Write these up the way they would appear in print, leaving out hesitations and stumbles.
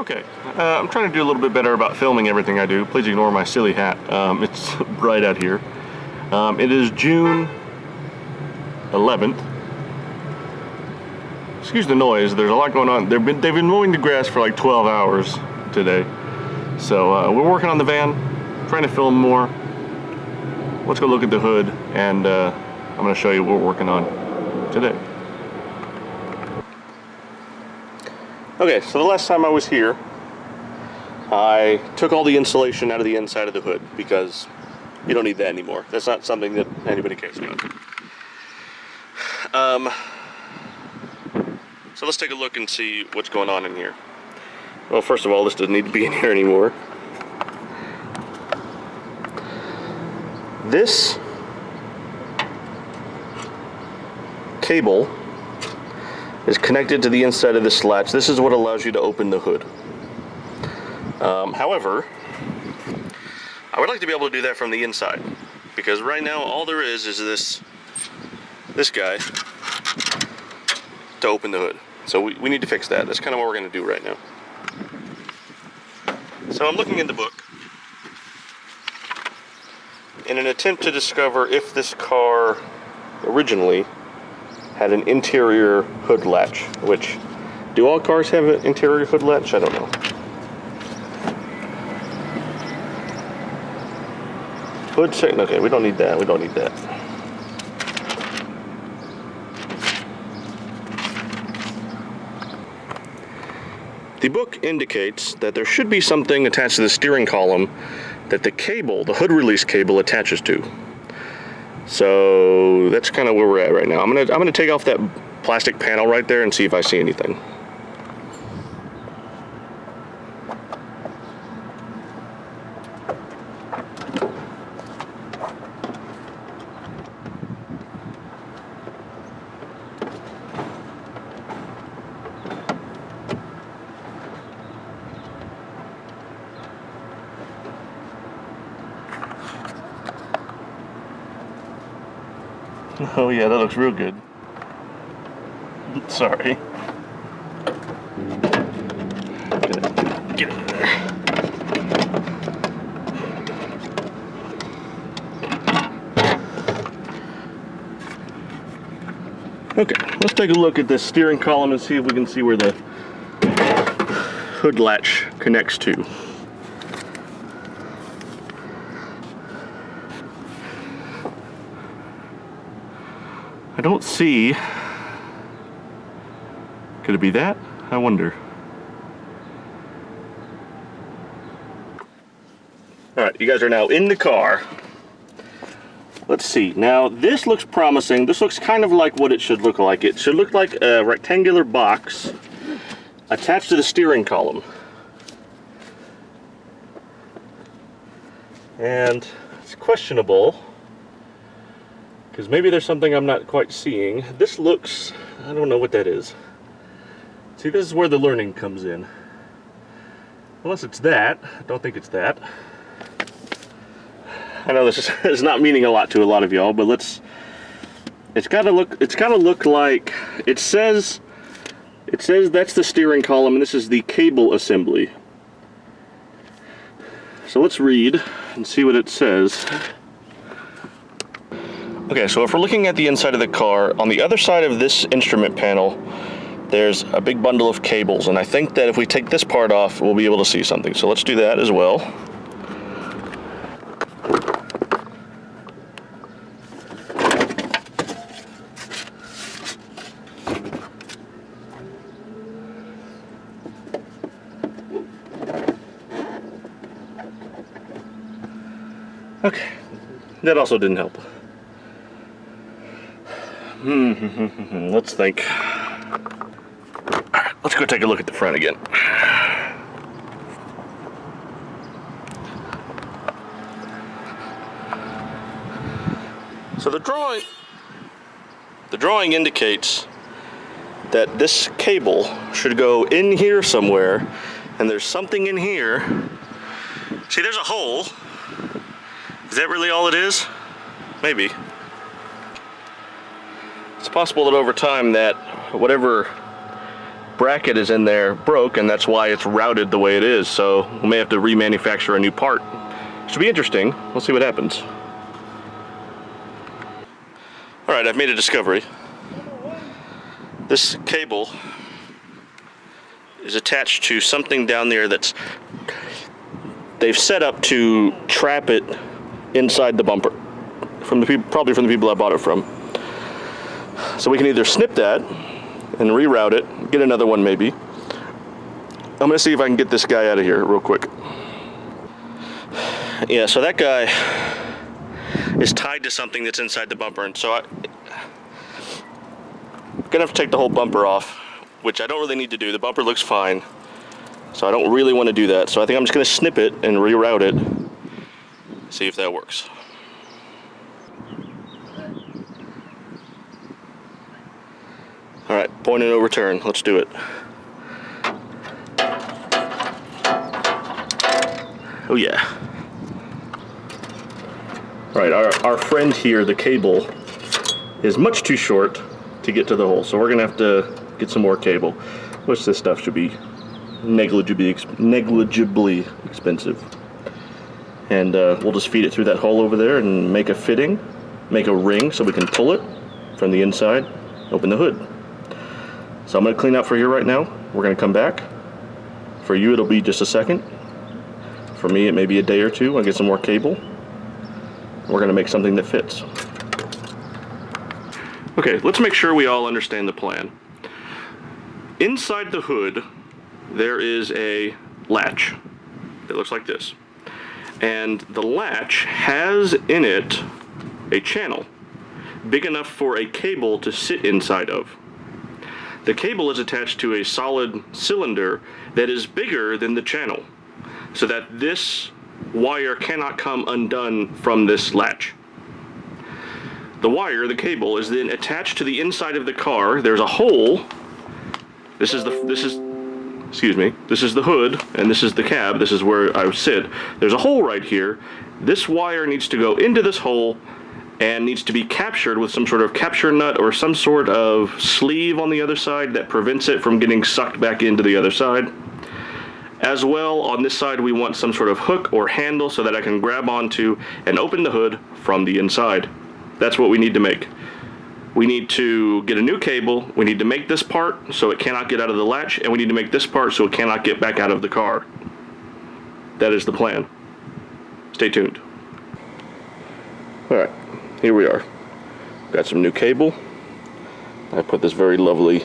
Okay, I'm trying to do a little bit better about filming everything I do. Please ignore my silly hat. It's bright out here. It is June 11th. Excuse the noise, there's a lot going on. They've been mowing the grass for like 12 hours today. So we're working on the van, trying to film more. Let's go look at the hood, and I'm going to show you what we're working on today. Okay, so the last time I was here, I took all the insulation out of the inside of the hood because you don't need that anymore. That's not something that anybody cares about. So let's take a look and see what's going on in here. Well, first of all, this doesn't need to be in here anymore. This cable is connected to the inside of this latch. This is what allows you to open the hood. However, I would like to be able to do that from the inside, because right now all there is this guy to open the hood. So we need to fix that. That's kind of what we're going to do right now. So I'm looking in the book in an attempt to discover if this car originally had an interior hood latch, which, do all cars have an interior hood latch? I don't know. Hood check, okay, we don't need that, we don't need that. The book indicates that there should be something attached to the steering column that the cable, the hood release cable, attaches to. So that's kind of where we're at right now. I'm gonna take off that plastic panel right there and see if I see anything. Oh yeah, that looks real good. Sorry. Get it there. Okay, let's take a look at this steering column and see if we can see where the hood latch connects to. I don't see. Could it be that? I wonder. Alright, you guys are now in the car. Let's see. Now, this looks promising. This looks kind of like what it should look like. It should look like a rectangular box attached to the steering column. And it's questionable, because maybe there's something I'm not quite seeing. This looks, I don't know what that is. See, this is where the learning comes in. Unless it's that, I don't think it's that. I know this is not meaning a lot to a lot of y'all, but it's gotta look like, it says that's the steering column and this is the cable assembly. So let's read and see what it says. Okay, so if we're looking at the inside of the car, on the other side of this instrument panel, there's a big bundle of cables, and I think that if we take this part off, we'll be able to see something. So let's do that as well. Okay, that also didn't help. Let's think. Alright, let's go take a look at the front again. So the drawing indicates that this cable should go in here somewhere, and there's something in here. See, there's a hole. Is that really all it is? Maybe. It's possible that over time that whatever bracket is in there broke, and that's why it's routed the way it is. So we may have to remanufacture a new part. Should be interesting. We'll see what happens. All right, I've made a discovery. This cable is attached to something down there that's they've set up to trap it inside the bumper from the people, probably from the people I bought it from. So we can either snip that and reroute it, get another one maybe. I'm gonna see if I can get this guy out of here real quick. Yeah, so that guy is tied to something that's inside the bumper, and so I'm gonna have to take the whole bumper off, which I don't really need to do. The bumper looks fine, so I don't really want to do that. So I think I'm just gonna snip it and reroute it, see if that works. All right, point and no return. Let's do it. Oh yeah. All right, our friend here, the cable, is much too short to get to the hole, so we're gonna have to get some more cable, which this stuff should be negligibly expensive. And we'll just feed it through that hole over there and make a fitting, make a ring so we can pull it from the inside, open the hood. So I'm gonna clean up for here right now. We're gonna come back. For you, it'll be just a second. For me, it may be a day or two. I'll get some more cable. We're gonna make something that fits. Okay, let's make sure we all understand the plan. Inside the hood, there is a latch that looks like this. And the latch has in it a channel big enough for a cable to sit inside of. The cable is attached to a solid cylinder that is bigger than the channel, so that this wire cannot come undone from this latch. The wire, the cable, is then attached to the inside of the car. There's a hole. This is the hood, and this is the cab. This is where I sit. There's a hole right here. This wire needs to go into this hole and needs to be captured with some sort of capture nut or some sort of sleeve on the other side that prevents it from getting sucked back into the other side. As well, on this side, we want some sort of hook or handle so that I can grab onto and open the hood from the inside. That's what we need to make. We need to get a new cable, we need to make this part so it cannot get out of the latch, and we need to make this part so it cannot get back out of the car. That is the plan. Stay tuned. All right, here we are. Got some new cable. I put this very lovely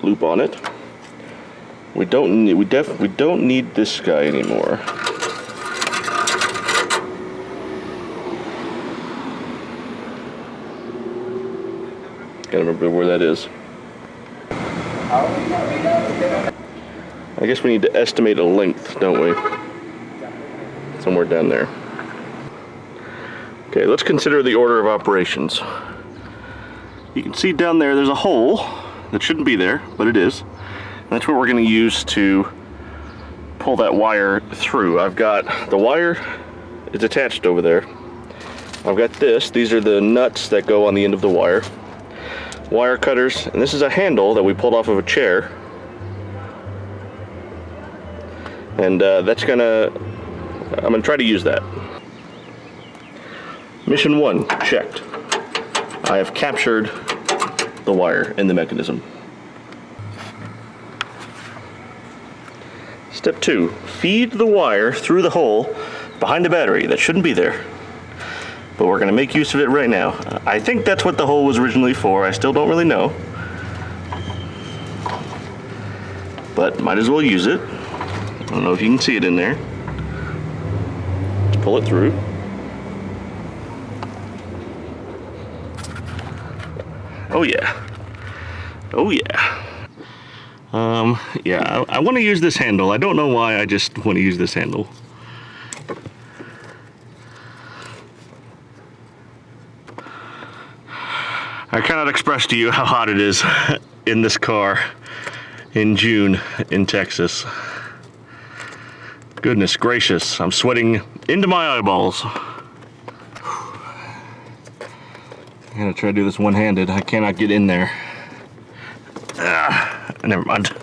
loop on it. We don't need this guy anymore. Gotta remember where that is. I guess we need to estimate a length, don't we? Somewhere down there. Okay, let's consider the order of operations. You can see down there, there's a hole that shouldn't be there, but it is. That's what we're going to use to pull that wire through. I've got the wire is attached over there. I've got this. These are the nuts that go on the end of the wire. Wire cutters, and this is a handle that we pulled off of a chair. And I'm gonna try to use that. Mission 1, checked. I have captured the wire in the mechanism. Step 2, feed the wire through the hole behind the battery that shouldn't be there. But we're gonna make use of it right now. I think that's what the hole was originally for. I still don't really know. But might as well use it. I don't know if you can see it in there. Let's pull it through. Oh yeah. Oh yeah. Yeah, I want to use this handle. I don't know why, I just want to use this handle. I cannot express to you how hot it is in this car in June in Texas. Goodness gracious, I'm sweating into my eyeballs. I'm gonna try to do this one-handed. I cannot get in there. Never mind.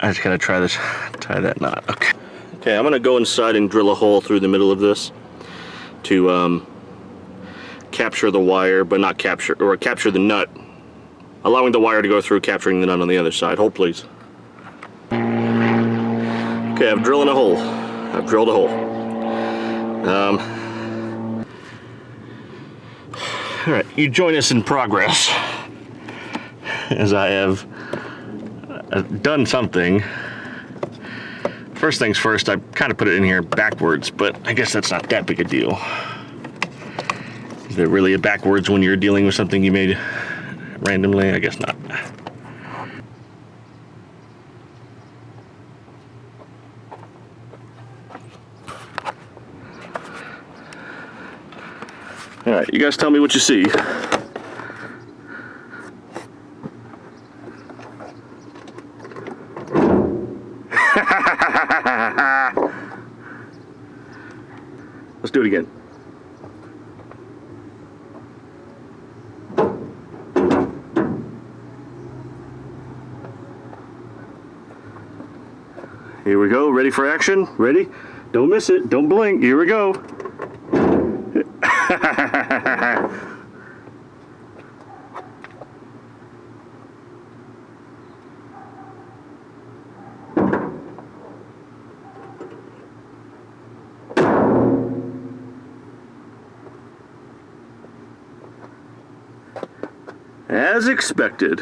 I just gotta try this, tie that knot. Okay. Okay, I'm gonna go inside and drill a hole through the middle of this to capture the wire, but not capture, or capture the nut, allowing the wire to go through, capturing the nut on the other side. Hold please. Okay, I'm drilling a hole. I've drilled a hole. All right, you join us in progress as I have done something. First things first, I kind of put it in here backwards, but I guess that's not that big a deal. Is there really a backwards when you're dealing with something you made randomly? I guess not. All right, you guys tell me what you see. Let's do it again. Here we go, ready for action? Ready? Don't miss it, don't blink, here we go. As expected.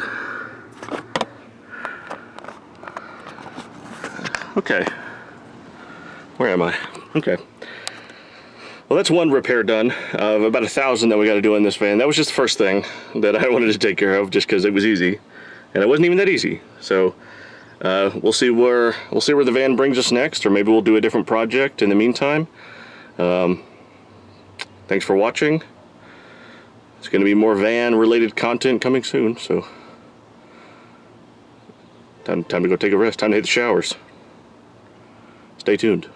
Okay. Where am I? Okay. Well, that's one repair done of about 1,000 that we got to do in this van. That was just the first thing that I wanted to take care of, just because it was easy, and it wasn't even that easy. So we'll see where the van brings us next, or maybe we'll do a different project in the meantime. Thanks for watching. It's going to be more van-related content coming soon, so time to go take a rest. Time to hit the showers. Stay tuned.